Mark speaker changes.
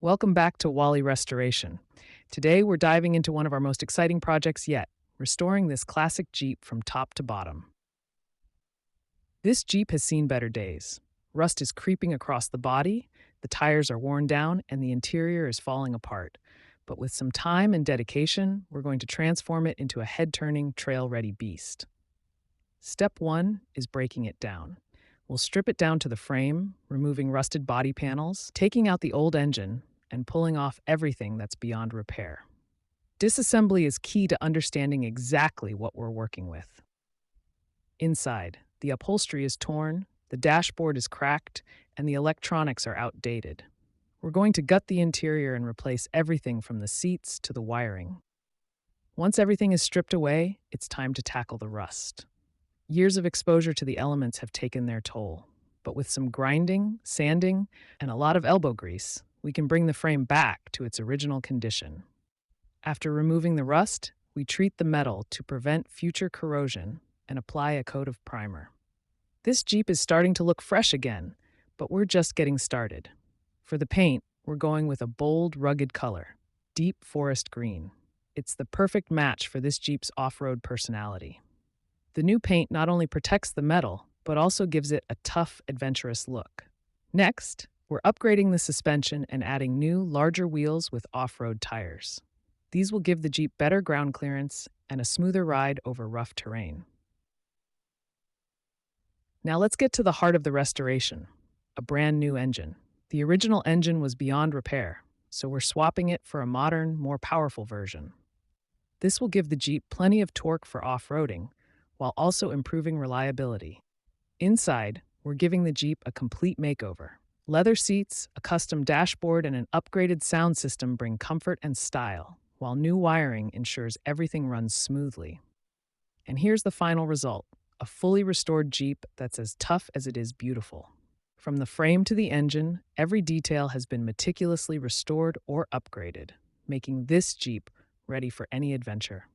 Speaker 1: Welcome back to Wali Restoration. Today we're diving into one of our most exciting projects yet, restoring this classic Jeep from top to bottom. This Jeep has seen better days. Rust is creeping across the body, the tires are worn down, and the interior is falling apart. But with some time and dedication, we're going to transform it into a head-turning, trail-ready beast. Step 1 is breaking it down. We'll strip it down to the frame, removing rusted body panels, taking out the old engine, and pulling off everything that's beyond repair. Disassembly is key to understanding exactly what we're working with. Inside, the upholstery is torn, the dashboard is cracked, and the electronics are outdated. We're going to gut the interior and replace everything from the seats to the wiring. Once everything is stripped away, it's time to tackle the rust. Years of exposure to the elements have taken their toll, but with some grinding, sanding, and a lot of elbow grease, we can bring the frame back to its original condition. After removing the rust, we treat the metal to prevent future corrosion and apply a coat of primer. This Jeep is starting to look fresh again, but we're just getting started. For the paint, we're going with a bold, rugged color, deep forest green. It's the perfect match for this Jeep's off-road personality. The new paint not only protects the metal, but also gives it a tough, adventurous look. Next, we're upgrading the suspension and adding new, larger wheels with off-road tires. These will give the Jeep better ground clearance and a smoother ride over rough terrain. Now let's get to the heart of the restoration, a brand new engine. The original engine was beyond repair, so we're swapping it for a modern, more powerful version. This will give the Jeep plenty of torque for off-roading, while also improving reliability. Inside, we're giving the Jeep a complete makeover. Leather seats, a custom dashboard, and an upgraded sound system bring comfort and style, while new wiring ensures everything runs smoothly. And here's the final result, a fully restored Jeep that's as tough as it is beautiful. From the frame to the engine, every detail has been meticulously restored or upgraded, making this Jeep ready for any adventure.